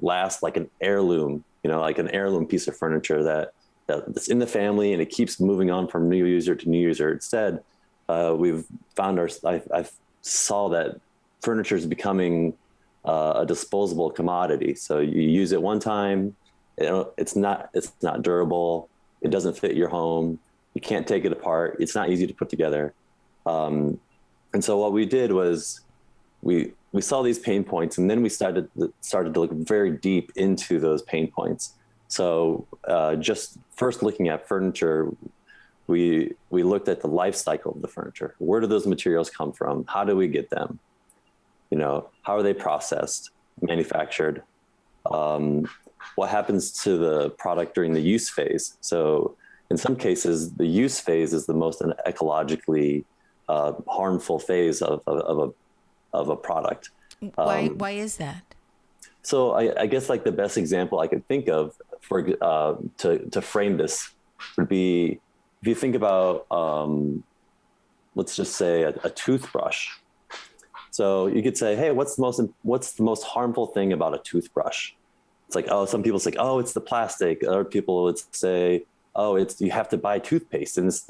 last like an heirloom, like an heirloom piece of furniture that's in the family and it keeps moving on from new user to new user. Instead, we've found I saw that furniture is becoming a disposable commodity. So you use it one time, it's not durable. It doesn't fit your home. You can't take it apart. It's not easy to put together. And so what we did was we saw these pain points, and then we started to look very deep into those pain points. So just first looking at furniture, we looked at the life cycle of the furniture. Where do those materials come from? How do we get them? How are they processed, manufactured? What happens to the product during the use phase? So in some cases, the use phase is the most ecologically harmful phase of a product. Why is that? So I guess like the best example I could think of to frame this would be, if you think about, let's just say a toothbrush. So you could say, hey, what's the most harmful thing about a toothbrush? It's like, some people say, oh, it's the plastic. Other people would say, oh, you have to buy toothpaste, and it's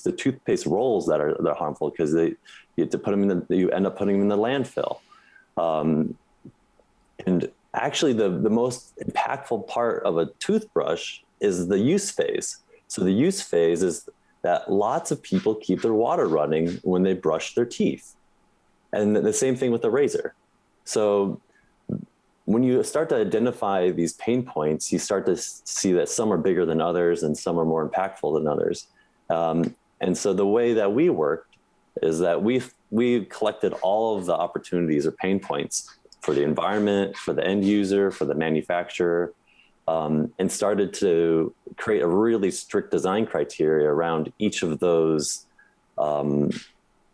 the toothpaste rolls that are harmful because you have to put them you end up putting them in the landfill. And actually, the most impactful part of a toothbrush is the use phase. So the use phase is that lots of people keep their water running when they brush their teeth, and the same thing with the razor. So when you start to identify these pain points, you start to see that some are bigger than others and some are more impactful than others. And so the way that we worked is that we collected all of the opportunities or pain points for the environment, for the end user, for the manufacturer, and started to create a really strict design criteria around each of those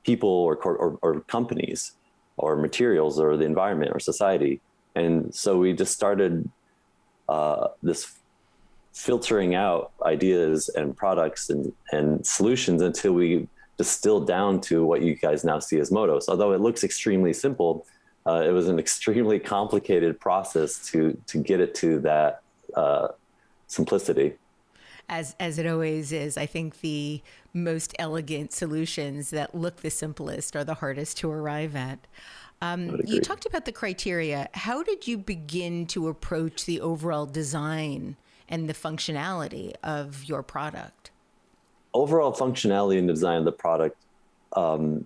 people or companies or materials or the environment or society. And so we just started this filtering out ideas and products and solutions until we distilled down to what you guys now see as Moto. So although it looks extremely simple, it was an extremely complicated process to get it to that simplicity. As it always is, I think the most elegant solutions that look the simplest are the hardest to arrive at. You talked about the criteria. How did you begin to approach the overall design and the functionality of your product? Overall functionality and design of the product was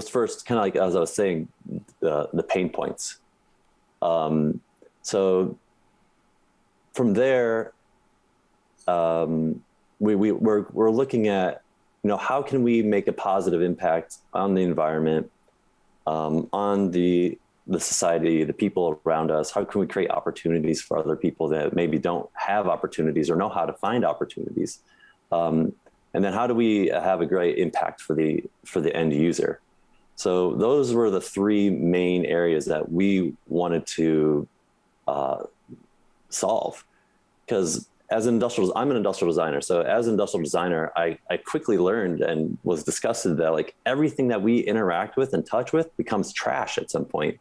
first, kind of like, as I was saying, the pain points. So from there, we're looking at, how can we make a positive impact on the environment, on the society, the people around us? How can we create opportunities for other people that maybe don't have opportunities or know how to find opportunities? And then how do we have a great impact for the end user? So those were the three main areas that we wanted to solve. Because I'm an industrial designer. So as an industrial designer, I quickly learned and was disgusted that like everything that we interact with and touch with becomes trash at some point.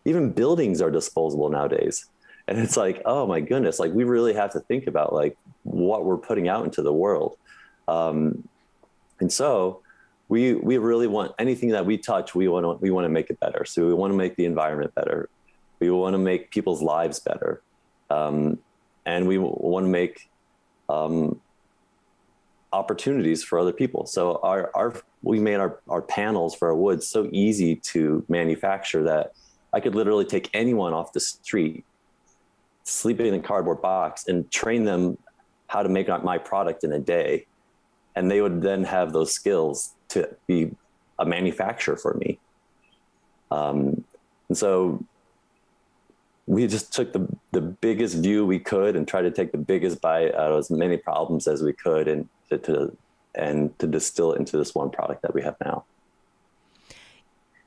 Even buildings are disposable nowadays. And it's like, oh my goodness, like we really have to think about like what we're putting out into the world. And so we really want anything that we touch, we want to make it better. So we want to make the environment better. We want to make people's lives better. And we want to make opportunities for other people. So we made our panels for our wood so easy to manufacture that I could literally take anyone off the street, sleep in a cardboard box, and train them how to make my product in a day. And they would then have those skills to be a manufacturer for me. And so we just took the biggest view we could and tried to take the biggest bite out of as many problems as we could, and to distill it into this one product that we have now.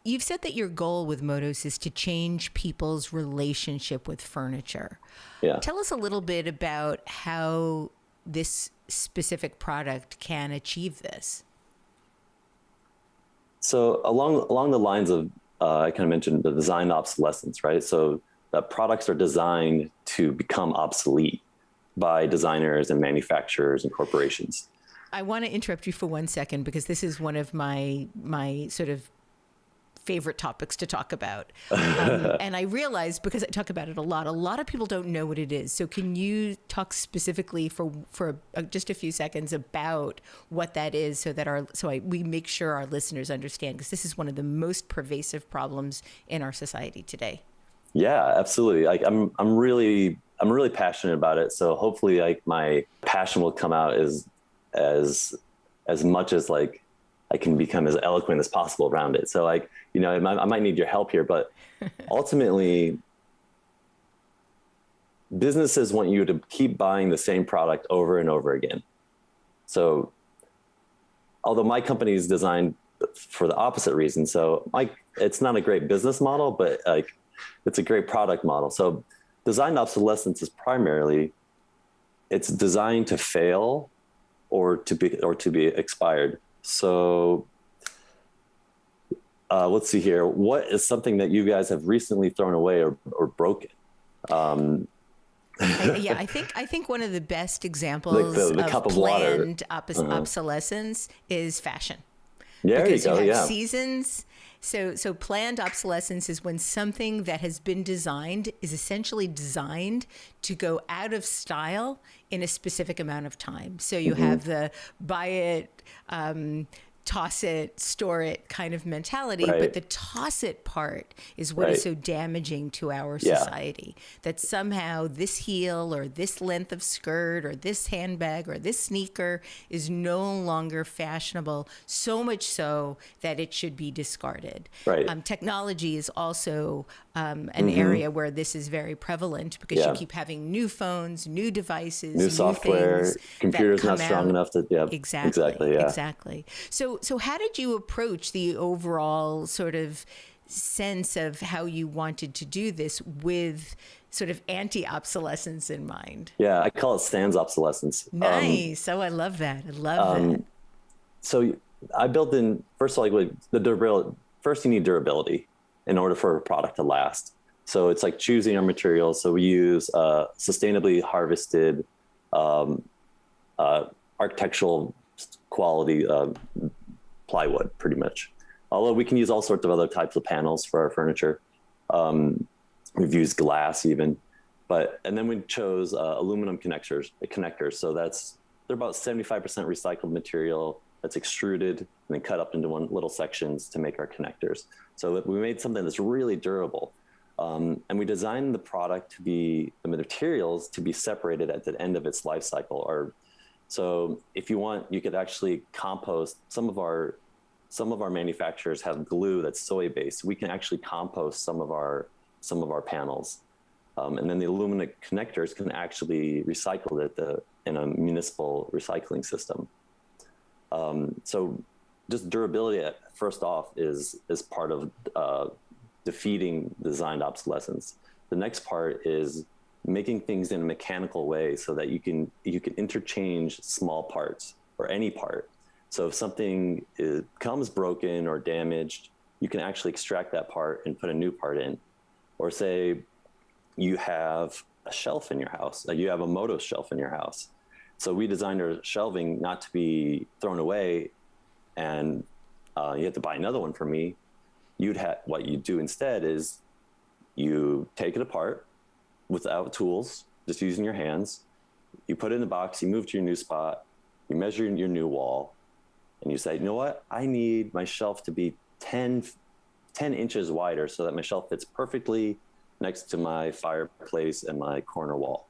You've said that your goal with Motos is to change people's relationship with furniture. Yeah. Tell us a little bit about how this specific product can achieve this. So along the lines of, I kind of mentioned the design obsolescence, right? So that products are designed to become obsolete by designers and manufacturers and corporations. I want to interrupt you for 1 second because this is one of my sort of favorite topics to talk about. And I realize, because I talk about it a lot of people don't know what it is. So can you talk specifically for just a few seconds about what that is, so that we make sure our listeners understand, because this is one of the most pervasive problems in our society today. Yeah, absolutely. Like I'm really passionate about it. So hopefully, like, my passion will come out as much as, like, I can become as eloquent as possible around it. So, like, you know, I might need your help here, but ultimately businesses want you to keep buying the same product over and over again. So although my company is designed for the opposite reason, so it's not a great business model, but like, it's a great product model. So designed obsolescence is primarily, it's designed to fail or to be expired. So let's see here. What is something that you guys have recently thrown away or broken? I think one of the best examples like the cup of planned water. obsolescence is fashion. Yeah, because there you go. have Yeah. seasons. So planned obsolescence is when something that has been designed is essentially designed to go out of style in a specific amount of time. So you have the buy it, toss it, store it kind of mentality, Right. but the toss it part is what Right. is so damaging to our society. That somehow this heel or this length of skirt or this handbag or this sneaker is no longer fashionable, so much so that it should be discarded. Right. Technology is also an area where this is very prevalent, because you keep having new phones, new devices, New software, things computers that not come strong out. enough to, yeah, Exactly. yeah. Exactly. So how did you approach the overall sort of sense of how you wanted to do this with sort of anti-obsolescence in mind? Yeah, I call it sans obsolescence. Nice. I love that. I love that. So I built in, first of all, like, the durability. First, you need durability in order for a product to last. So it's like choosing our materials. So we use sustainably harvested architectural quality plywood, pretty much. Although we can use all sorts of other types of panels for our furniture. We've used glass even, and then we chose aluminum connectors. So they're about 75% recycled material that's extruded and then cut up into little sections to make our connectors. So we made something that's really durable. And we designed the materials to be separated at the end of its life cycle. So if you want, you could actually compost. Some of our manufacturers have glue that's soy-based. We can actually compost some of our panels. And then the aluminum connectors can actually recycle it in a municipal recycling system. So just durability, first off, is part of defeating designed obsolescence. The next part is making things in a mechanical way so that you can interchange small parts or any part. So if something comes broken or damaged, you can actually extract that part and put a new part in. Or say you have a shelf in your house, you have a Moto shelf in your house. So we designed our shelving not to be thrown away and you have to buy another one from me. What you do instead is you take it apart without tools, just using your hands. You put it in the box, you move to your new spot, you measure your new wall, and you say, you know what? I need my shelf to be 10 inches wider so that my shelf fits perfectly next to my fireplace and my corner wall.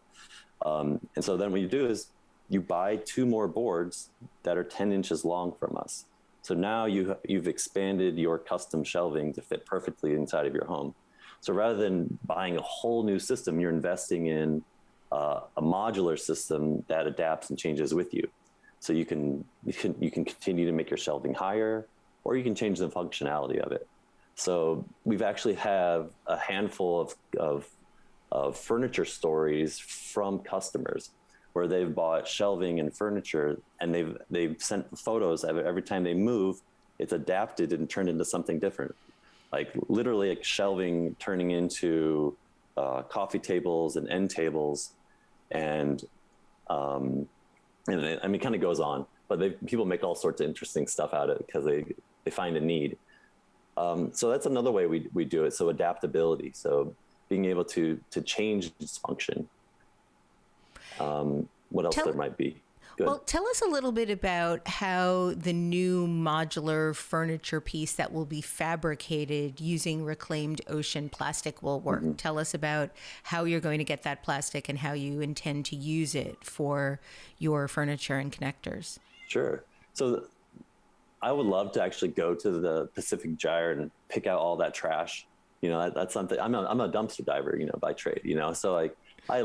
And so then what you do is you buy 2 more boards that are 10 inches long from us. So now you've expanded your custom shelving to fit perfectly inside of your home. So rather than buying a whole new system, you're investing in a modular system that adapts and changes with you. So you can continue to make your shelving higher, or you can change the functionality of it. So we've actually have a handful of furniture stories from customers where they've bought shelving and furniture, and they've sent photos of it. Every time they move, it's adapted and turned into something different. Like literally, like shelving turning into coffee tables and end tables, and I mean, it kind of goes on, but people make all sorts of interesting stuff out of it because they find a need. So that's another way we do it. So adaptability. So being able to change its function. What else there might be? Good. Well, tell us a little bit about how the new modular furniture piece that will be fabricated using reclaimed ocean plastic will work. Mm-hmm. Tell us about how you're going to get that plastic and how you intend to use it for your furniture and connectors. Sure. So I would love to actually go to the Pacific Gyre and pick out all that trash. You know, that's something. I'm a dumpster diver, you know, by trade. You know, so like I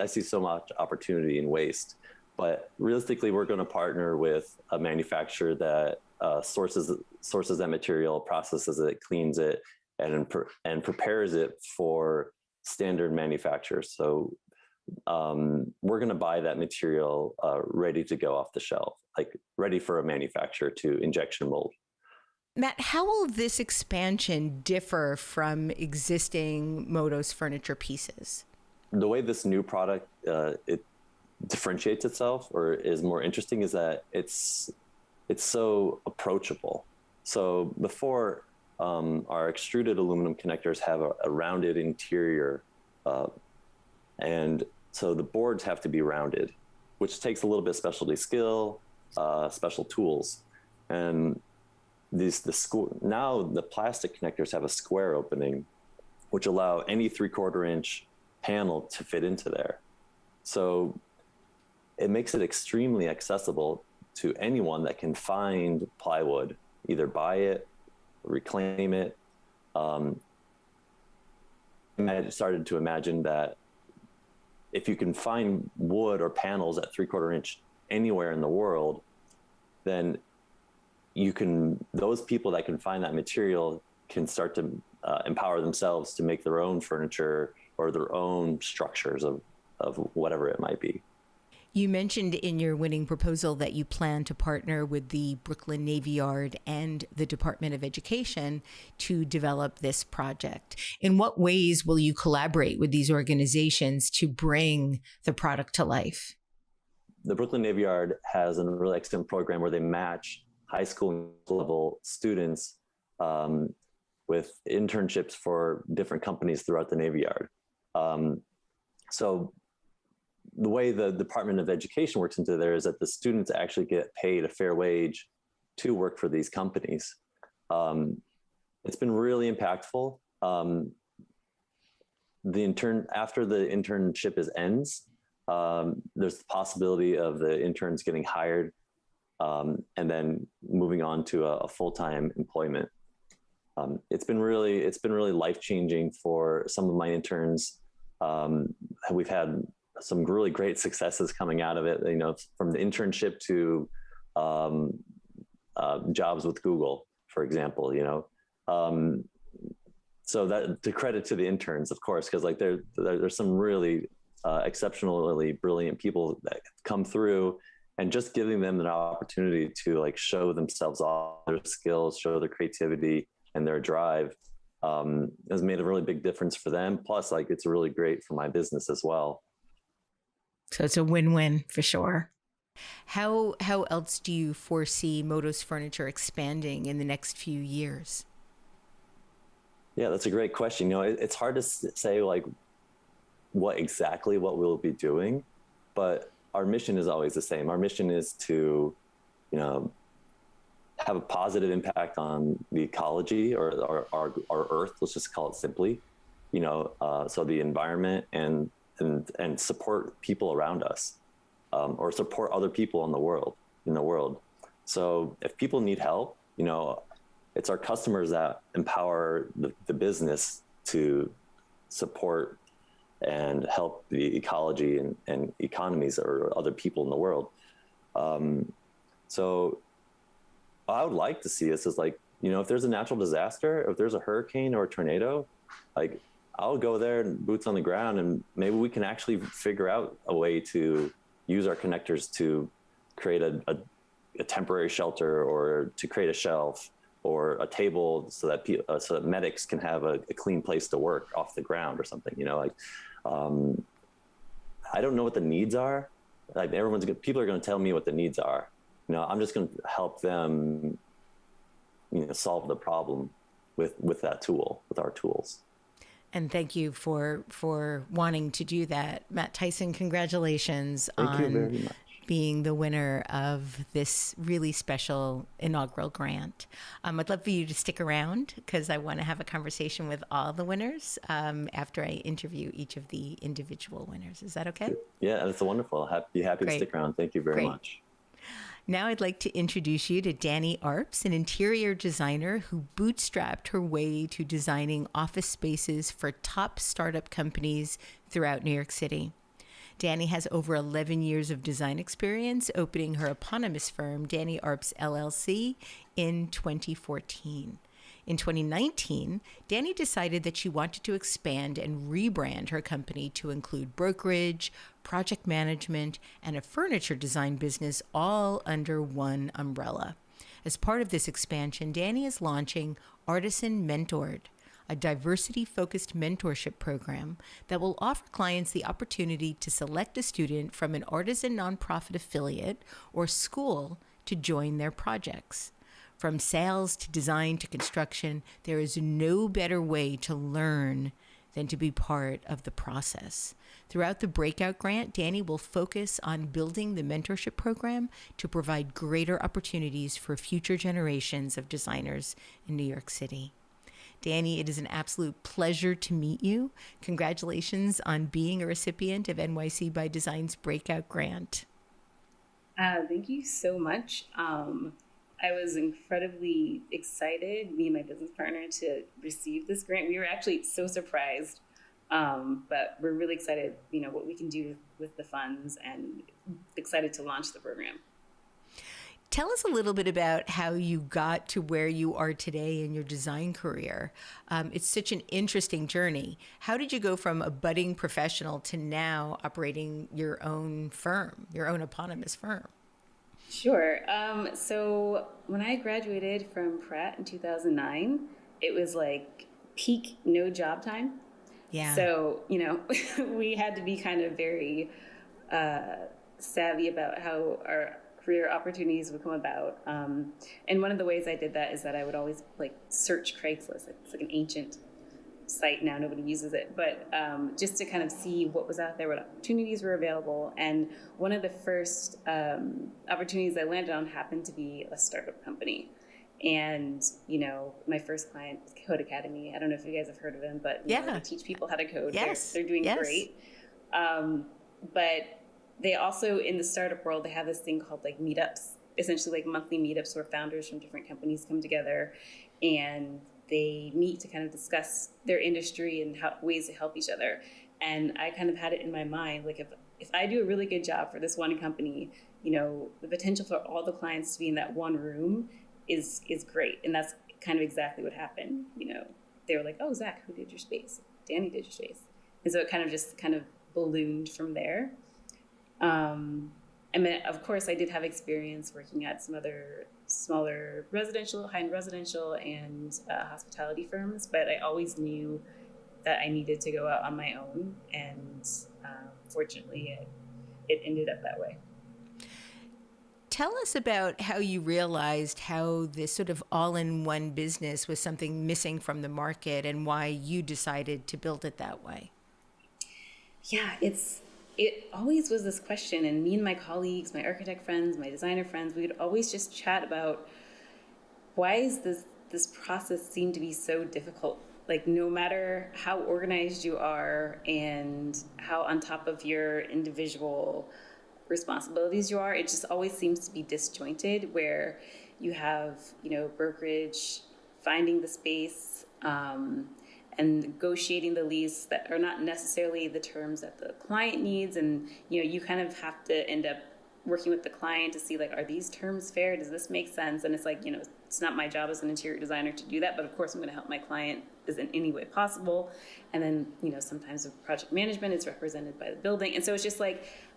see so much opportunity in waste. But realistically, we're going to partner with a manufacturer that sources that material, processes it, cleans it, and prepares it for standard manufacturers. So we're going to buy that material ready to go off the shelf, like ready for a manufacturer to injection mold. Matt, how will this expansion differ from existing Moto's furniture pieces? The way this new product it differentiates itself or is more interesting is that it's so approachable. So before, our extruded aluminum connectors have a rounded interior, and so the boards have to be rounded, which takes a little bit of specialty skill, special tools. And now the plastic connectors have a square opening, which allow any 3/4 inch panel to fit into there. So it makes it extremely accessible to anyone that can find plywood, either buy it, reclaim it. I started to imagine that if you can find wood or panels at 3/4 inch anywhere in the world, then those people that can find that material can start to empower themselves to make their own furniture or their own structures of whatever it might be. You mentioned in your winning proposal that you plan to partner with the Brooklyn Navy Yard and the Department of Education to develop this project. In what ways will you collaborate with these organizations to bring the product to life? The Brooklyn Navy Yard has a really excellent program where they match high school level students with internships for different companies throughout the Navy Yard. So the way the Department of Education works into there is that the students actually get paid a fair wage to work for these companies. It's been really impactful. After the internship ends, there's the possibility of the interns getting hired and then moving on to a full-time employment. It's been really life-changing for some of my interns. We've had some really great successes coming out of it, you know, from the internship to jobs with Google, for example, you know. So that to credit to the interns, of course, because like there's some really exceptionally brilliant people that come through, and just giving them an opportunity to like show themselves off, their skills, show their creativity and their drive has made a really big difference for them. Plus, like it's really great for my business as well. So it's a win-win for sure. How else do you foresee Moto's furniture expanding in the next few years? Yeah, that's a great question. You know, it's hard to say like what we'll be doing, but our mission is always the same. Our mission is to, you know, have a positive impact on the ecology or our Earth. Let's just call it simply, you know, so the environment and support people around us, or support other people in the world. So if people need help, you know, it's our customers that empower the business to support and help the ecology and economies or other people in the world. So I would like to see us as like, you know, if there's a natural disaster, if there's a hurricane or a tornado, like I'll go there and boots on the ground, and maybe we can actually figure out a way to use our connectors to create a temporary shelter or to create a shelf or a table so that medics can have a clean place to work off the ground or something. I don't know what the needs are. Like people are going to tell me what the needs are. I'm just going to help them, solve the problem with that tool, with our tools. And thank you for wanting to do that. Matt Tyson, congratulations on being the winner of this really special inaugural grant. I'd love for you to stick around because I want to have a conversation with all the winners after I interview each of the individual winners. Is that okay? Yeah, that's wonderful. Be happy Great. to stick around. Thank you very much. Now I'd like to introduce you to Dani Arps, an interior designer who bootstrapped her way to designing office spaces for top startup companies throughout New York City. Dani has over 11 years of design experience, opening her eponymous firm, Dani Arps LLC, in 2014. In 2019, Dani decided that she wanted to expand and rebrand her company to include brokerage, project management, and a furniture design business all under one umbrella. As part of this expansion, Dani is launching Artisan Mentored, a diversity-focused mentorship program that will offer clients the opportunity to select a student from an artisan nonprofit affiliate or school to join their projects. From sales to design to construction, there is no better way to learn than to be part of the process. Throughout the Breakout Grant, Dani will focus on building the mentorship program to provide greater opportunities for future generations of designers in New York City. Dani, it is an absolute pleasure to meet you. Congratulations on being a recipient of NYC by Design's Breakout Grant. Thank you so much. I was incredibly excited, me and my business partner, to receive this grant. We were actually so surprised, but we're really excited, what we can do with the funds and excited to launch the program. Tell us a little bit about how you got to where you are today in your design career. It's such an interesting journey. How did you go from a budding professional to now operating your own firm, your own eponymous firm? Sure. So when I graduated from Pratt in 2009, it was like peak no job time. Yeah. So, we had to be kind of very savvy about how our career opportunities would come about. And one of the ways I did that is that I would always search Craigslist. It's like an ancient site now, nobody uses it, but just to kind of see what was out there, what opportunities were available. And one of the first opportunities I landed on happened to be a startup company. And, my first client was Code Academy. I don't know if you guys have heard of them, but they teach people how to code. Yes. They're doing great. But they also, in the startup world, they have this thing called meetups, essentially monthly meetups where founders from different companies come together and they meet to kind of discuss their industry and ways to help each other. And I kind of had it in my mind, if I do a really good job for this one company, the potential for all the clients to be in that one room is great. And that's kind of exactly what happened. They were like, oh, Zach, who did your space? Dani did your space. And so it kind of ballooned from there. And then, of course, I did have experience working at some other smaller high-end residential and hospitality firms, but I always knew that I needed to go out on my own, and fortunately, it ended up that way. Tell us about how you realized how this sort of all-in-one business was something missing from the market and why you decided to build it that way. Yeah, it always was this question, and me and my colleagues, my architect friends, my designer friends, we would always just chat about why is this process seem to be so difficult? No matter how organized you are and how on top of your individual responsibilities you are, it just always seems to be disjointed, where you have, brokerage, finding the space, and negotiating the lease that are not necessarily the terms that the client needs. And, you kind of have to end up working with the client to see, are these terms fair? Does this make sense? And it's it's not my job as an interior designer to do that, but of course I'm going to help my client in any way possible. And then, sometimes the project management is represented by the building. And so it's just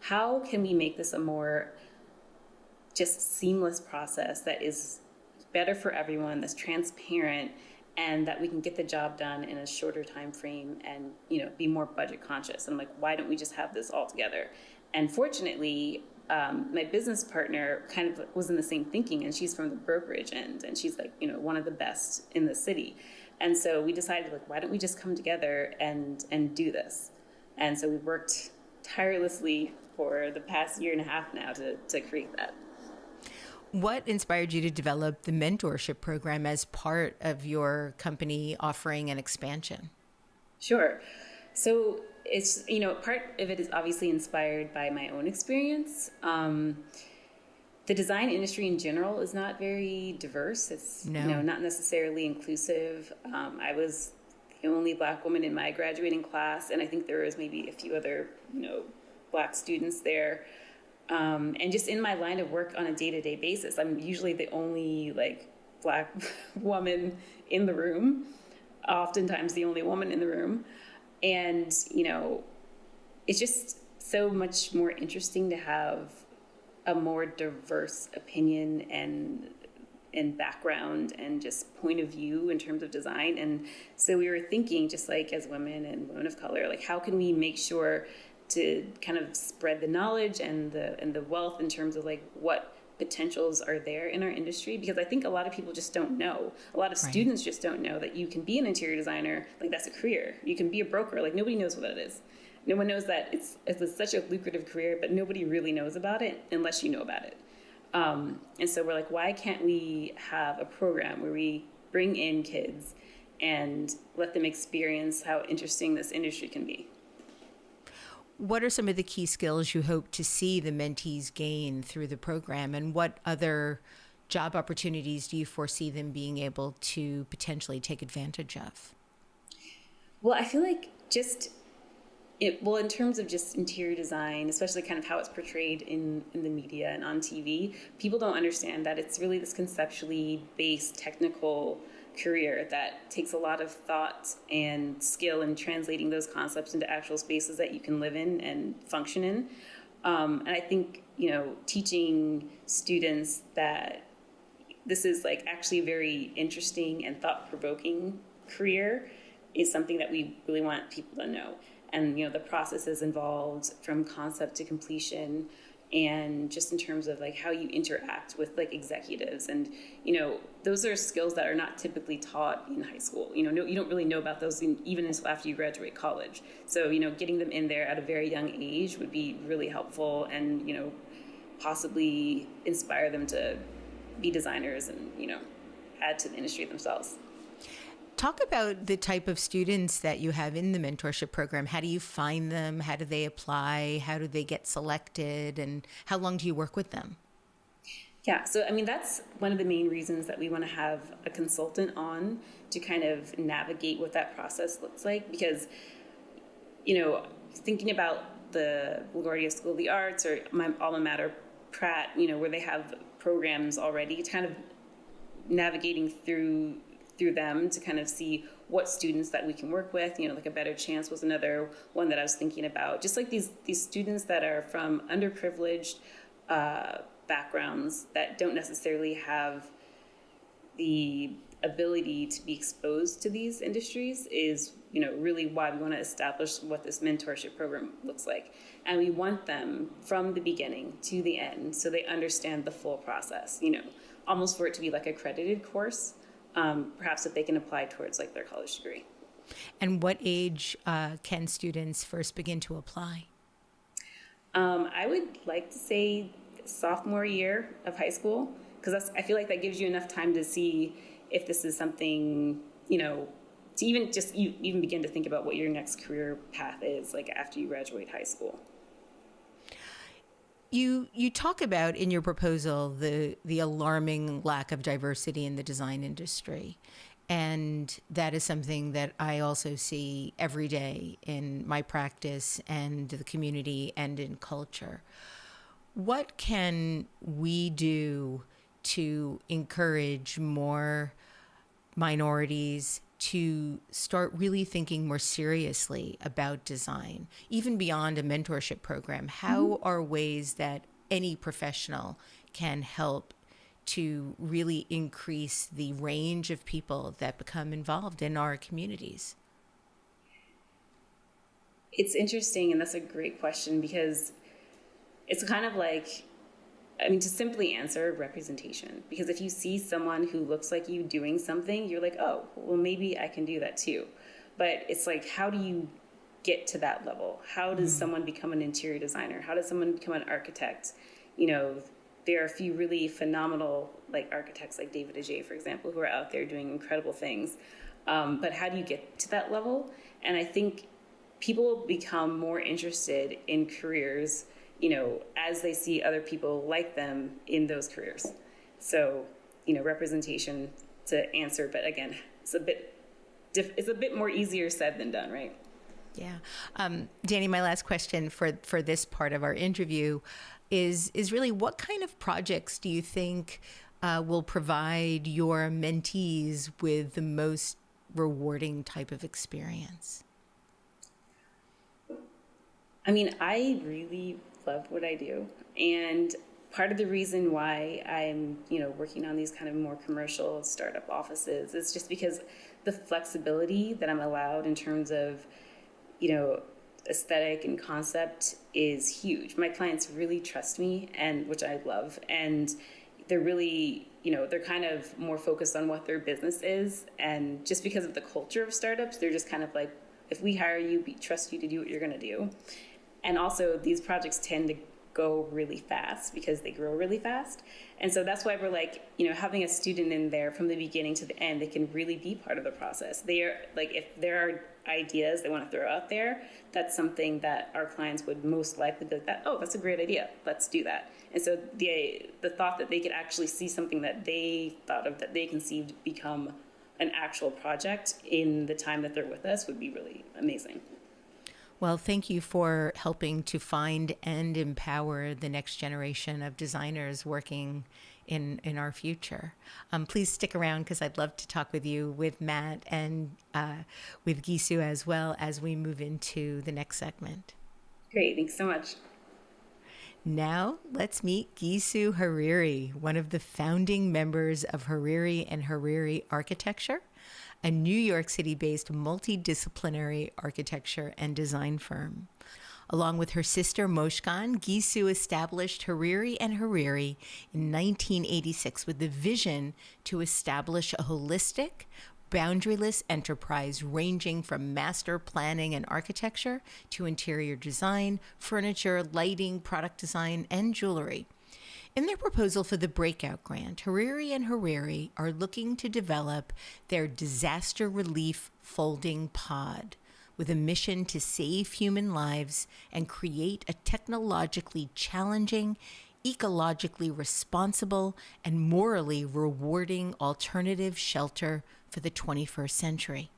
how can we make this a more just seamless process that is better for everyone, that's transparent, and that we can get the job done in a shorter time frame and, be more budget conscious. And I'm like, why don't we just have this all together? And fortunately, my business partner kind of was in the same thinking, and she's from the brokerage end, and she's like, one of the best in the city. And so we decided, like, why don't we just come together and do this? And so we worked tirelessly for the past year and a half now to create that. What inspired you to develop the mentorship program as part of your company offering and expansion? Sure. So it's, part of it is obviously inspired by my own experience. The design industry in general is not very diverse. It's not necessarily inclusive. I was the only Black woman in my graduating class, and I think there was maybe a few other, Black students there. And just in my line of work on a day-to-day basis, I'm usually the only Black woman in the room, oftentimes the only woman in the room. And, it's just so much more interesting to have a more diverse opinion and background and just point of view in terms of design. And so we were thinking, just as women and women of color, how can we make sure to kind of spread the knowledge and the wealth in terms of what potentials are there in our industry? Because I think a lot of people just don't know. A lot of students just don't know that you can be an interior designer. That's a career. You can be a broker. Nobody knows what that is. No one knows that it's such a lucrative career, but nobody really knows about it unless you know about it. And so we're like, why can't we have a program where we bring in kids and let them experience how interesting this industry can be? What are some of the key skills you hope to see the mentees gain through the program, and what other job opportunities do you foresee them being able to potentially take advantage of? Well, I feel like in terms of just interior design, especially kind of how it's portrayed in the media and on TV, people don't understand that it's really this conceptually based technical career that takes a lot of thought and skill in translating those concepts into actual spaces that you can live in and function in. And I think, teaching students that this is actually a very interesting and thought-provoking career is something that we really want people to know. And, the processes involved from concept to completion, and just in terms of how you interact with executives. And, those are skills that are not typically taught in high school. You don't really know about those even until after you graduate college. So, getting them in there at a very young age would be really helpful and, possibly inspire them to be designers and, add to the industry themselves. Talk about the type of students that you have in the mentorship program. How do you find them? How do they apply? How do they get selected? And how long do you work with them? Yeah, so that's one of the main reasons that we want to have a consultant on to kind of navigate what that process looks like. Because, thinking about the LaGuardia School of the Arts or my alma mater, Pratt, where they have programs already, kind of navigating through them to kind of see what students that we can work with. A Better Chance was another one that I was thinking about. Just these students that are from underprivileged backgrounds that don't necessarily have the ability to be exposed to these industries is, really why we want to establish what this mentorship program looks like. And we want them from the beginning to the end so they understand the full process, almost for it to be like a accredited course. Perhaps that they can apply towards their college degree. And what age can students first begin to apply? I would like to say sophomore year of high school, because I feel like that gives you enough time to see if this is something, to even begin to think about what your next career path is after you graduate high school. You talk about in your proposal the alarming lack of diversity in the design industry. And that is something that I also see every day in my practice and the community and in culture. What can we do to encourage more minorities to start really thinking more seriously about design, even beyond a mentorship program? How are ways that any professional can help to really increase the range of people that become involved in our communities? It's interesting, and that's a great question, because it's kind of like, I mean, to simply answer, representation. Because if you see someone who looks like you doing something, you're like, oh, well, maybe I can do that too. But it's like, how do you get to that level? How does someone become an interior designer? How does someone become an architect? You know, there are a few really phenomenal like architects like David Gisue, for example, who are out there doing incredible things. But how do you get to that level? And I think people become more interested in careers, you know, as they see other people like them in those careers. So, you know, representation to answer, but again, it's a bit more easier said than done, right? Yeah. Dani, my last question for this part of our interview is really, what kind of projects do you think will provide your mentees with the most rewarding type of experience? I mean, I really love what I do. And part of the reason why I'm, you know, working on these kind of more commercial startup offices is just because the flexibility that I'm allowed in terms of, you know, aesthetic and concept is huge. My clients really trust me, and which I love. And they're really, you know, they're kind of more focused on what their business is. And just because of the culture of startups, they're just kind of like, if we hire you, we trust you to do what you're going to do. And also, these projects tend to go really fast because they grow really fast. And so that's why we're like, you know, having a student in there from the beginning to the end, they can really be part of the process. They are like, if there are ideas they want to throw out there, that's something that our clients would most likely be like, oh, that's a great idea, let's do that. And so the thought that they could actually see something that they thought of, that they conceived, become an actual project in the time that they're with us would be really amazing. Well, thank you for helping to find and empower the next generation of designers working in our future. Please stick around, because I'd love to talk with you, with Matt, and with Gisue as well, as we move into the next segment. Great, thanks so much. Now, let's meet Gisue Hariri, one of the founding members of Hariri and Hariri Architecture, a New York City-based multidisciplinary architecture and design firm. Along with her sister Moshkan, Gisue established Hariri and Hariri in 1986 with the vision to establish a holistic, boundaryless enterprise ranging from master planning and architecture to interior design, furniture, lighting, product design, and jewelry. In their proposal for the Breakout Grant, Hariri and Hariri are looking to develop their disaster relief folding pod with a mission to save human lives and create a technologically challenging, ecologically responsible, and morally rewarding alternative shelter for the 21st century.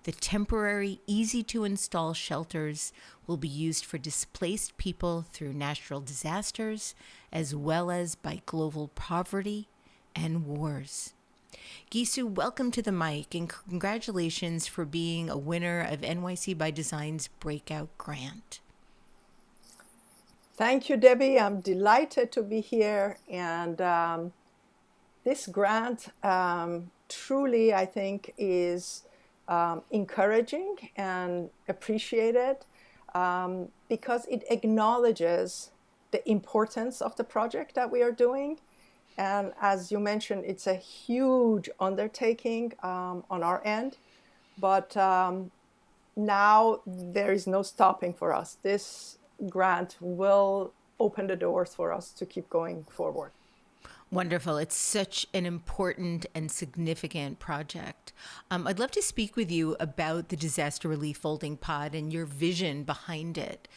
The temporary, easy-to-install shelters will be used for displaced people through natural disasters, as well as by global poverty and wars. Gisue, welcome to the mic, and congratulations for being a winner of NYC by Design's Breakout Grant. Thank you, Debbie. I'm delighted to be here. And this grant truly, I think, is encouraging and appreciated because it acknowledges the importance of the project that we are doing. And as you mentioned, it's a huge undertaking on our end, but now there is no stopping for us. This grant will open the doors for us to keep going forward. Wonderful. It's such an important and significant project. I'd love to speak with you about the disaster relief folding pod and your vision behind it.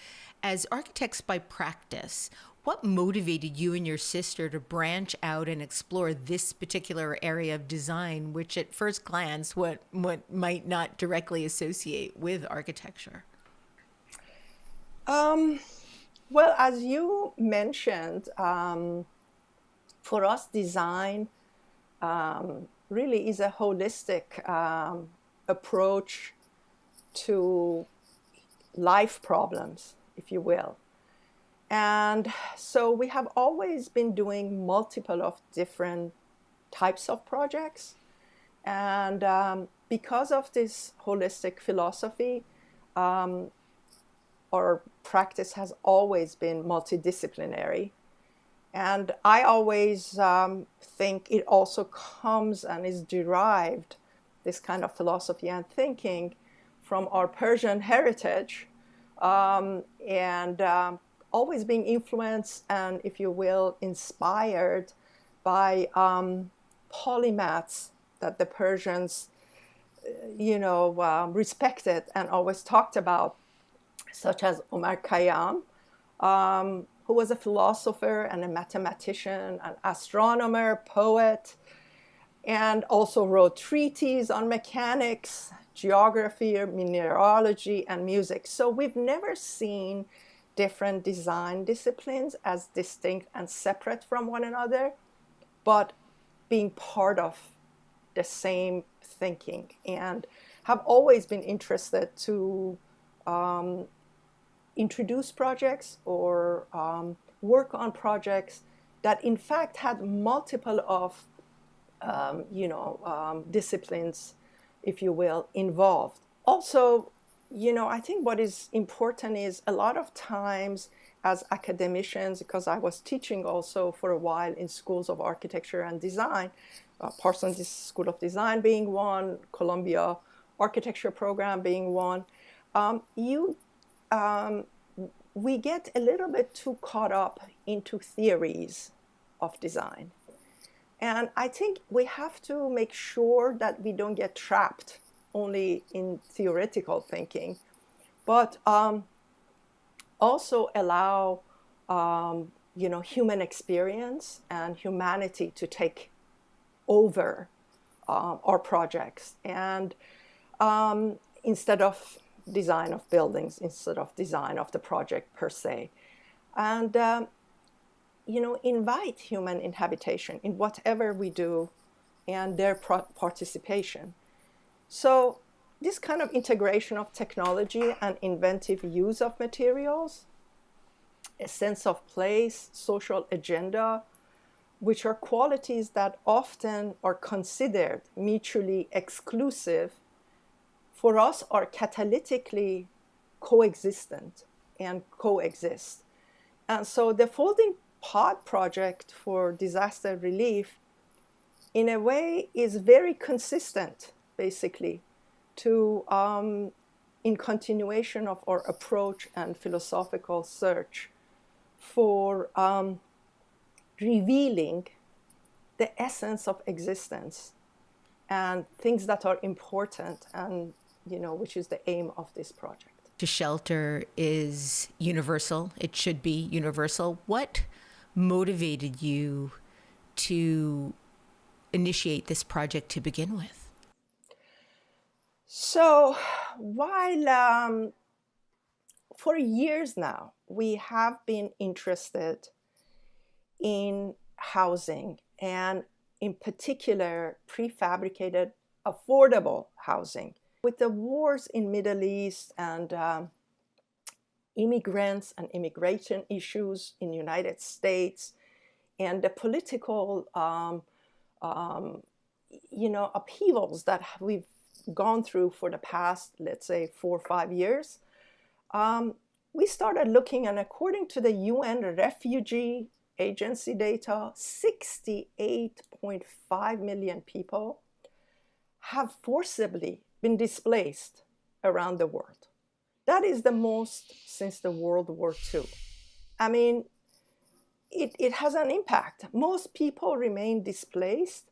As architects by practice, what motivated you and your sister to branch out and explore this particular area of design, which at first glance, what might not directly associate with architecture? Well, as you mentioned, for us, design really is a holistic approach to life problems, if you will. And so we have always been doing multiple of different types of projects. And because of this holistic philosophy, our practice has always been multidisciplinary. And I always think it also comes and is derived, this kind of philosophy and thinking, from our Persian heritage, and always being influenced and, if you will, inspired by polymaths that the Persians, respected and always talked about, such as Omar Khayyam, who was a philosopher and a mathematician, an astronomer, poet, and also wrote treatises on mechanics, geography, mineralogy, and music. So we've never seen different design disciplines as distinct and separate from one another, but being part of the same thinking, and have always been interested to introduce projects or work on projects that in fact had multiple of disciplines, if you will, involved. Also, I think what is important is a lot of times as academicians, because I was teaching also for a while in schools of architecture and design, Parsons School of Design being one, Columbia Architecture Program being one, we get a little bit too caught up into theories of design. And I think we have to make sure that we don't get trapped only in theoretical thinking, but also allow human experience and humanity to take over our projects, and instead of design of buildings, instead of design of the project per se, and invite human inhabitation in whatever we do and their participation. So this kind of integration of technology and inventive use of materials, a sense of place, social agenda, which are qualities that often are considered mutually exclusive, for us are catalytically coexistent and coexist. And so the Folding Pod project for disaster relief, in a way, is very consistent, basically, to in continuation of our approach and philosophical search for revealing the essence of existence and things that are important, and which is the aim of this project. To shelter is universal. It should be universal. What motivated you to initiate this project to begin with? So while for years now, we have been interested in housing, and in particular, prefabricated affordable housing. With the wars in Middle East and immigrants and immigration issues in the United States, and the political upheavals that we've gone through for the past, let's say, 4 or 5 years, we started looking, and according to the UN Refugee Agency data, 68.5 million people have forcibly been displaced around the world. That is the most since the World War II. I mean, it has an impact. Most people remain displaced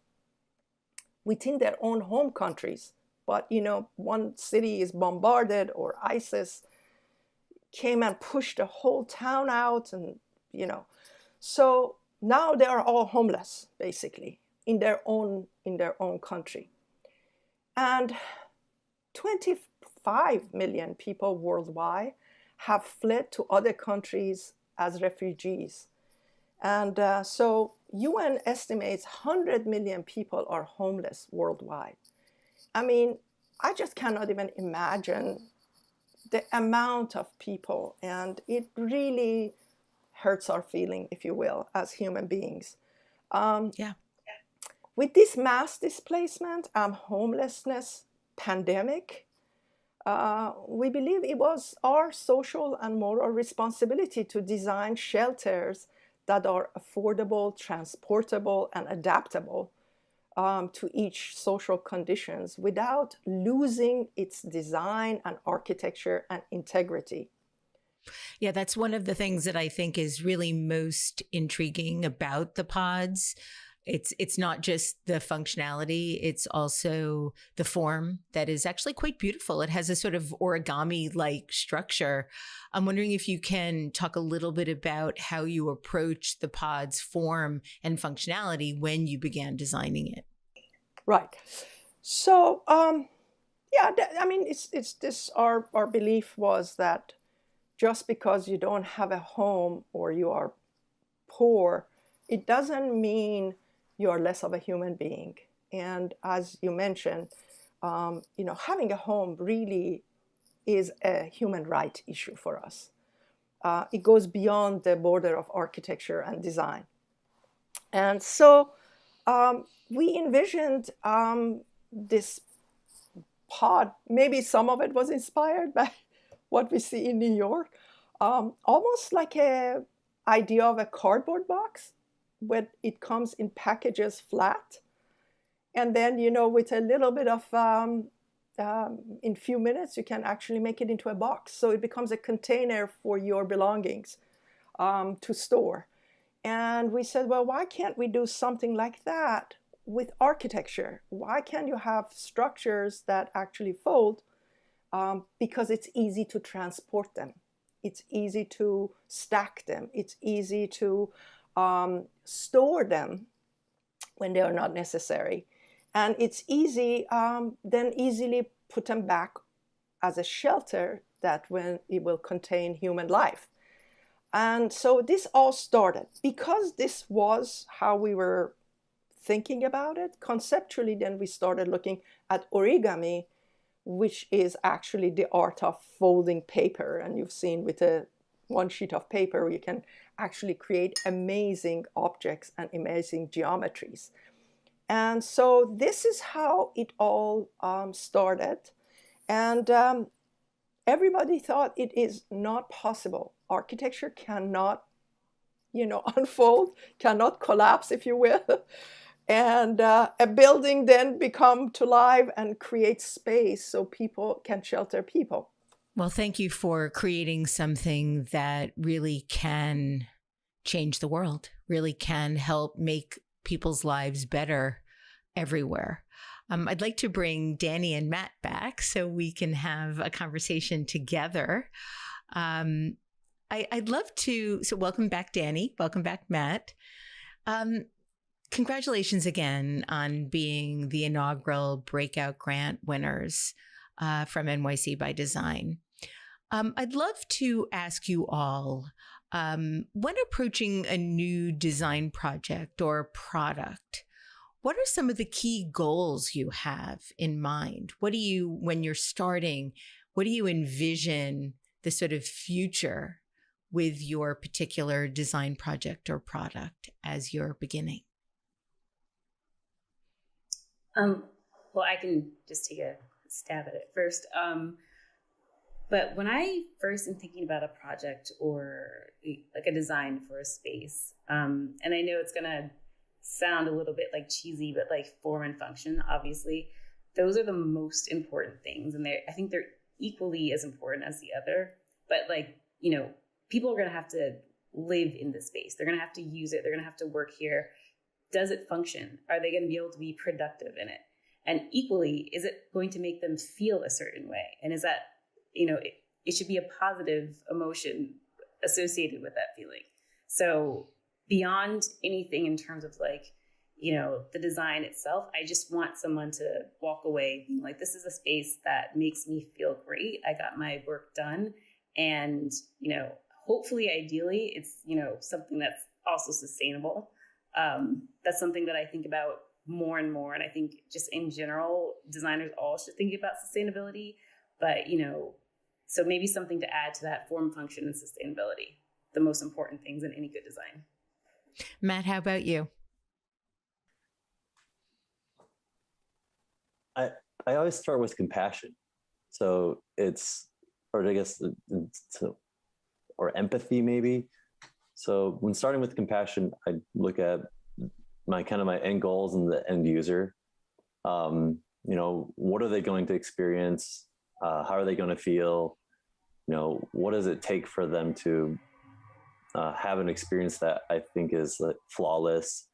within their own home countries. But, one city is bombarded, or ISIS came and pushed the whole town out, and, So now they are all homeless, basically, in their own country. And 25 million people worldwide have fled to other countries as refugees. And so UN estimates 100 million people are homeless worldwide. I mean, I just cannot even imagine the amount of people, and it really hurts our feeling, if you will, as human beings. Yeah. With this mass displacement and homelessness pandemic, we believe it was our social and moral responsibility to design shelters that are affordable, transportable, and adaptable to each social conditions without losing its design and architecture and integrity. Yeah, that's one of the things that I think is really most intriguing about the pods. It's not just the functionality, it's also the form that is actually quite beautiful. It has a sort of origami-like structure. I'm wondering if you can talk a little bit about how you approach the pod's form and functionality when you began designing it. Right. So, yeah, I mean, it's this, our belief was that just because you don't have a home or you are poor, it doesn't mean you are less of a human being. And as you mentioned, having a home really is a human right issue for us. It goes beyond the border of architecture and design. And so we envisioned this pod. Maybe some of it was inspired by what we see in New York, almost like a idea of a cardboard box, where it comes in packages flat, and then with a little bit of in few minutes you can actually make it into a box, so it becomes a container for your belongings to store. And we said, well, why can't we do something like that with architecture? Why can't you have structures that actually fold? Because it's easy to transport them. It's easy to stack them. It's easy to store them when they are not necessary. And it's easy, then easily put them back as a shelter that when it will contain human life. And so this all started because this was how we were thinking about it. Conceptually, then we started looking at origami, which is actually the art of folding paper. And you've seen with one sheet of paper, you can actually create amazing objects and amazing geometries. And so this is how it all started. And everybody thought it is not possible. Architecture cannot, unfold, cannot collapse, if you will. And a building then become to life and create space so people can shelter people. Well, thank you for creating something that really can change the world, really can help make people's lives better everywhere. I'd like to bring Dani and Matt back so we can have a conversation together. I'd love to, so welcome back, Dani. Welcome back, Matt. Congratulations again on being the inaugural Breakout Grant winners from NYC by Design. I'd love to ask you all, when approaching a new design project or product, what are some of the key goals you have in mind? When you're starting, what do you envision the sort of future with your particular design project or product as you're beginning? Well, I can just take a stab at it first. But when I first am thinking about a project or like a design for a space, and I know it's going to sound a little bit like cheesy, but like form and function, obviously, those are the most important things. And I think they're equally as important as the other. But people are going to have to live in this space. They're going to have to use it. They're going to have to work here. Does it function? Are they going to be able to be productive in it? And equally, is it going to make them feel a certain way? And is that, it should be a positive emotion associated with that feeling. So beyond anything in terms of the design itself, I just want someone to walk away being like, this is a space that makes me feel great. I got my work done. And, hopefully, ideally, it's, something that's also sustainable. That's something that I think about more and more. And I think just in general, designers all should think about sustainability, but, so maybe something to add to that form, function, and sustainability. the most important things in any good design. Matt, how about you? I always start with compassion. So or empathy maybe. So when starting with compassion, I look at my end goals and the end user. What are they going to experience? How are they going to feel? What does it take for them to have an experience that I think is flawless?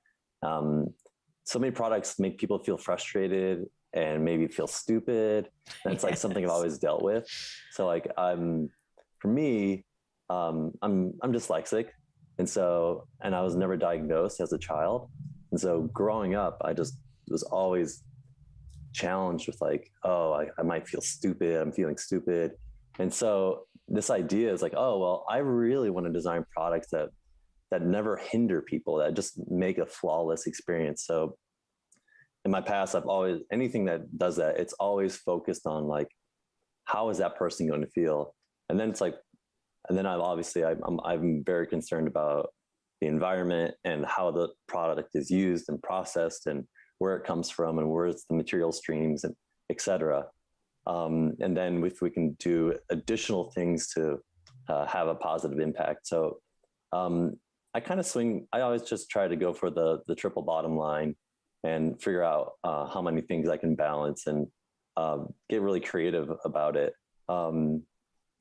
So many products make people feel frustrated and maybe feel stupid. And it's like something I've always dealt with. So like, for me, I'm dyslexic. And I was never diagnosed as a child. And so growing up, I just was always challenged with like, oh, I might feel stupid. I'm feeling stupid. And so this idea is like, oh, well, I really want to design products that never hinder people, that just make a flawless experience. So in my past, anything that does that, it's always focused on like, how is that person going to feel? And then I'm very concerned about the environment and how the product is used and processed and where it comes from and where's the material streams and et cetera. And then if we can do additional things to have a positive impact. So I always just try to go for the triple bottom line and figure out how many things I can balance and get really creative about it.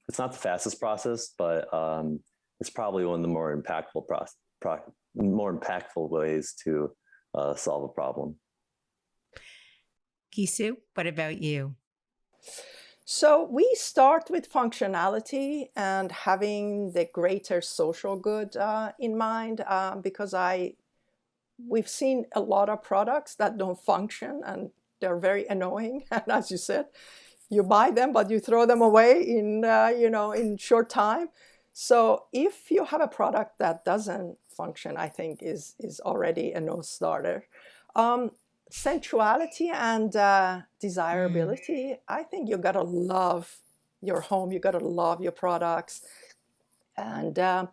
It's not the fastest process, but it's probably one of the more impactful ways to solve a problem. Gisue, what about you? So we start with functionality and having the greater social good in mind, because we've seen a lot of products that don't function and they're very annoying. And as you said, you buy them, but you throw them away in short time. So if you have a product that doesn't function, I think is already a no-starter. Sensuality and desirability. I think you gotta love your home. You gotta love your products, and then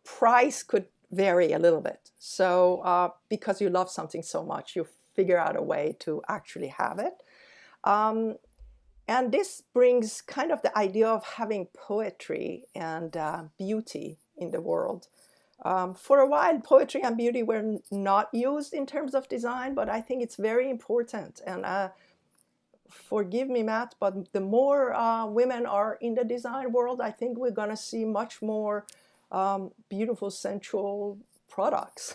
price could vary a little bit. So because you love something so much, you figure out a way to actually have it. And this brings kind of the idea of having poetry and beauty in the world. For a while, poetry and beauty were not used in terms of design, but I think it's very important. And forgive me, Matt, but the more women are in the design world, I think we're going to see much more beautiful, sensual products.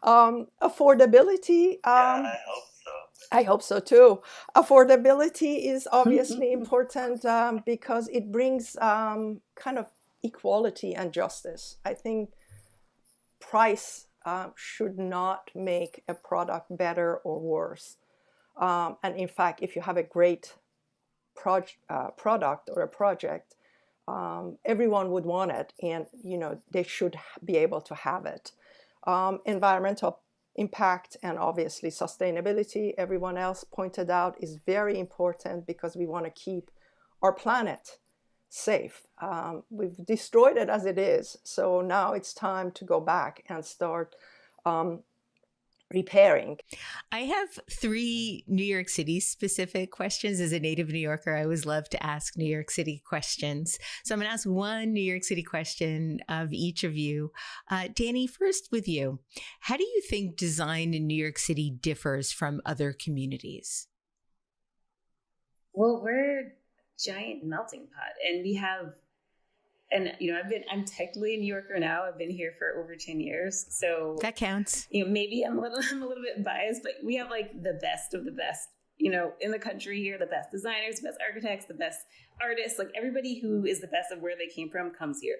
Affordability. I hope so. I hope so too. Affordability is obviously important because it brings kind of equality and justice. I think price should not make a product better or worse. And in fact, if you have a great product or a project, everyone would want it, and they should be able to have it. Environmental impact and obviously sustainability, everyone else pointed out, is very important because we want to keep our planet safe. We've destroyed it as it is, so now it's time to go back and start repairing. I have 3 New York City specific questions. As a native New Yorker, I always love to ask New York City questions. So I'm going to ask one New York City question of each of you. Dani, first with you. How do you think design in New York City differs from other communities? Well, we're a giant melting pot, and we have, and I'm technically a New Yorker now. I've been here for over 10 years, so that counts. Maybe I'm a little bit biased, but we have like the best of the best, in the country here. The best designers, the best architects, the best artists. Like everybody who is the best of where they came from comes here.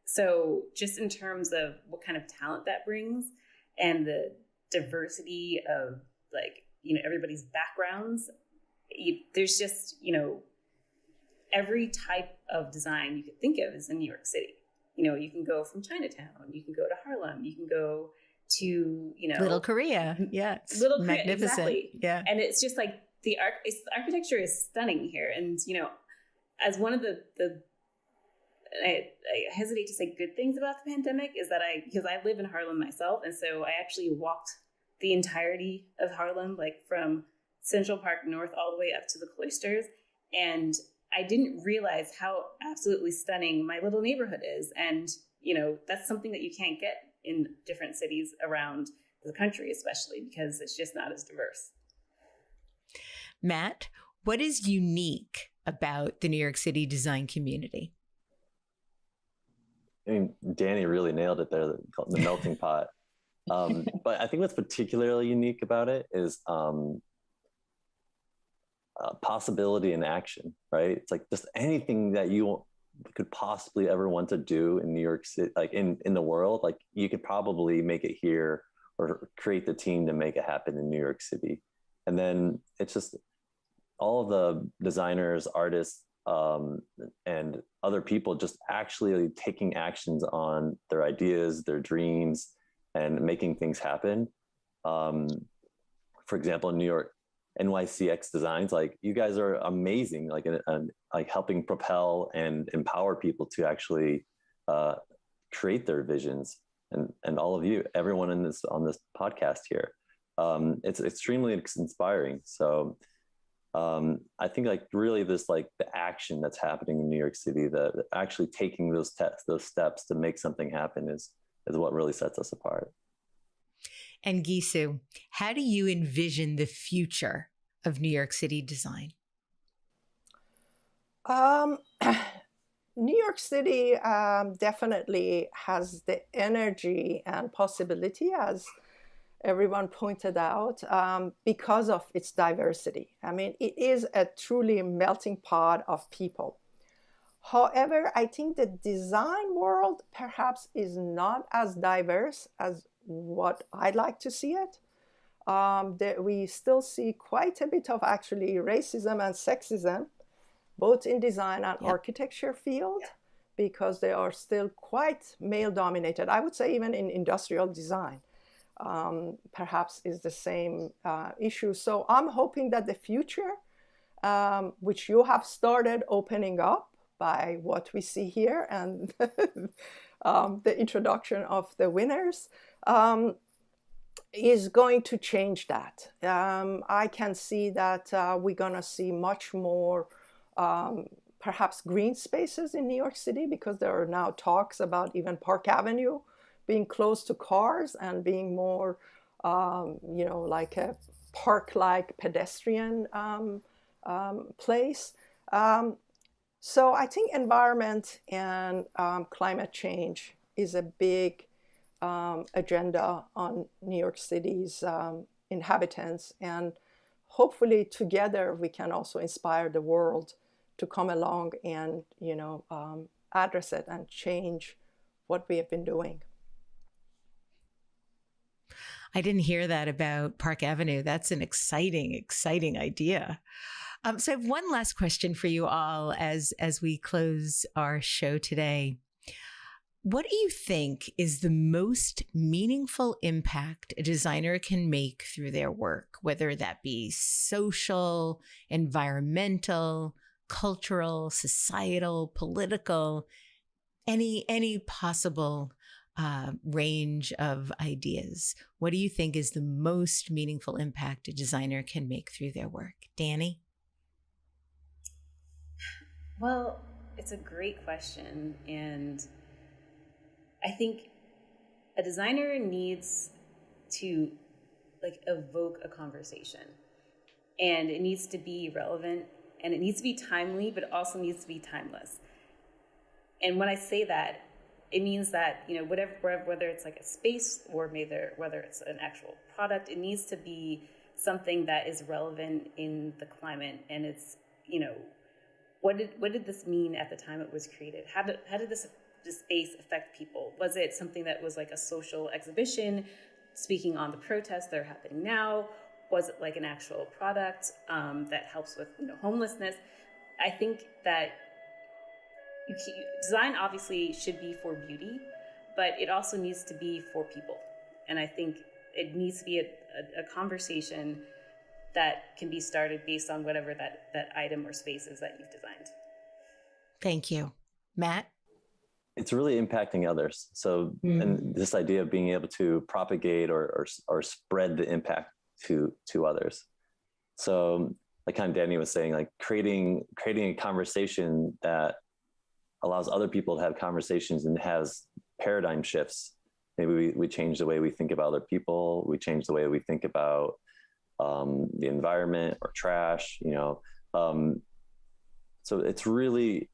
So just in terms of what kind of talent that brings and the diversity of everybody's backgrounds, there's just every type of design you could think of is in New York City. You can go from Chinatown, you can go to Harlem, you can go to, Little Korea. Yeah. Little Korea, magnificent. exactly. Yeah. And it's just like the architecture is stunning here. And, as one of the I hesitate to say good things about the pandemic, is that because I live in Harlem myself, and so I actually walked the entirety of Harlem, like from Central Park North all the way up to the Cloisters, and I didn't realize how absolutely stunning my little neighborhood is. And, that's something that you can't get in different cities around the country, especially because it's just not as diverse. Matt, what is unique about the New York City design community? I mean, Dani really nailed it there, the melting pot. But I think what's particularly unique about it is possibility and action, right? It's like just anything that you could possibly ever want to do in New York City, like in the world, like you could probably make it here or create the team to make it happen in New York City. And then it's just all of the designers, artists, and other people just actually taking actions on their ideas, their dreams, and making things happen. For example, in New York, NYCxDESIGN, like you guys are amazing, like like helping propel and empower people to actually create their visions, and all of you, everyone on this podcast here, it's extremely inspiring. So I think like really this, like the action that's happening in New York City, the actually taking those steps to make something happen is what really sets us apart. And Gisue, how do you envision the future of New York City design? New York City definitely has the energy and possibility, as everyone pointed out, because of its diversity. I mean, it is a truly melting pot of people. However, I think the design world perhaps is not as diverse as what I'd like to see it. We still see quite a bit of actually racism and sexism, both in design and architecture field, because they are still quite male dominated. I would say even in industrial design, perhaps is the same issue. So I'm hoping that the future, which you have started opening up by what we see here and the introduction of the winners, is going to change that. I can see that we're going to see much more perhaps green spaces in New York City, because there are now talks about even Park Avenue being close to cars and being more, like a park-like pedestrian place. So I think environment and climate change is a big agenda on New York City's inhabitants, and hopefully together we can also inspire the world to come along and address it and change what we have been doing. I didn't hear that about Park Avenue. That's an exciting idea. So I have one last question for you all as we close our show today. What do you think is the most meaningful impact a designer can make through their work, whether that be social, environmental, cultural, societal, political, any possible range of ideas? What do you think is the most meaningful impact a designer can make through their work? Dani? Well, it's a great question, and I think a designer needs to evoke a conversation, and it needs to be relevant, and it needs to be timely, but it also needs to be timeless. And when I say that, it means that, whether it's like a space or whether it's an actual product, it needs to be something that is relevant in the climate. And it's, what did this mean at the time it was created? How did this space affect people? Was it something that was like a social exhibition, speaking on the protests that are happening now? Was it like an actual product that helps with homelessness? I think that design obviously should be for beauty, but it also needs to be for people. And I think it needs to be a conversation that can be started based on whatever that item or space is that you've designed. Thank you. Matt? it's really impacting others. So, and this idea of being able to propagate or spread the impact to others. So, like kind of Dani was saying, like creating a conversation that allows other people to have conversations and has paradigm shifts. Maybe we change the way we think about other people. We change the way we think about the environment or trash, you know. So it's really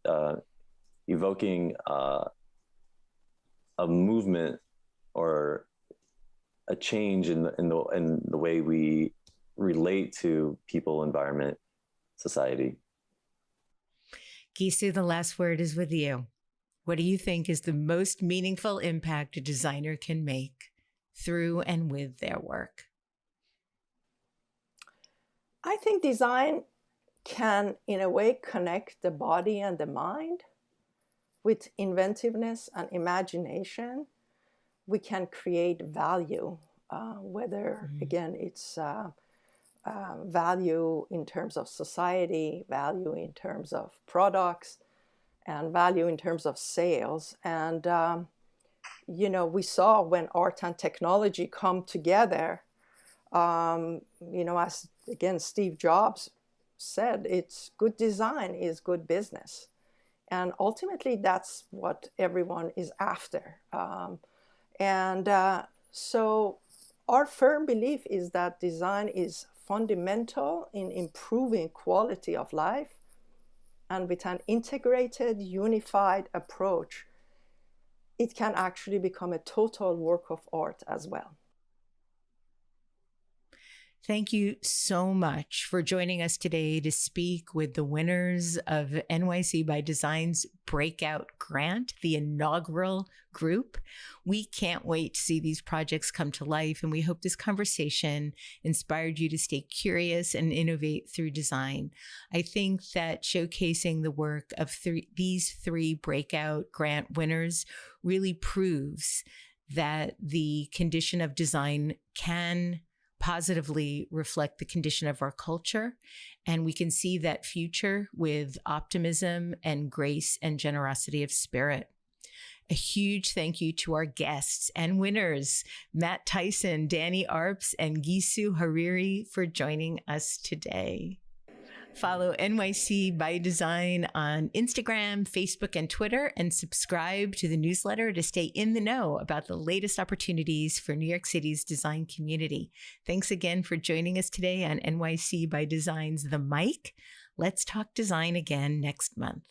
evoking a movement or a change in the way we relate to people, environment, society. Gisue, the last word is with you. What do you think is the most meaningful impact a designer can make through and with their work? I think design can, in a way, connect the body and the mind. With inventiveness and imagination, we can create value, whether, again, it's value in terms of society, value in terms of products, and value in terms of sales. And, you know, we saw when art and technology come together, you know, as, again, Steve Jobs said, it's good design is good business. And ultimately, that's what everyone is after. So our firm belief is that design is fundamental in improving quality of life. And with an integrated, unified approach, it can actually become a total work of art as well. Thank you so much for joining us today to speak with the winners of NYC by Design's Breakout Grant, the inaugural group. We can't wait to see these projects come to life, and we hope this conversation inspired you to stay curious and innovate through design. I think that showcasing the work of these three Breakout Grant winners really proves that the condition of design can positively reflect the condition of our culture. And we can see that future with optimism and grace and generosity of spirit. A huge thank you to our guests and winners, Matt Tyson, Dani Arps, and Gisue Hariri, for joining us today. Follow NYC by Design on Instagram, Facebook, and Twitter, and subscribe to the newsletter to stay in the know about the latest opportunities for New York City's design community. Thanks again for joining us today on NYC by Design's The Mic. Let's talk design again next month.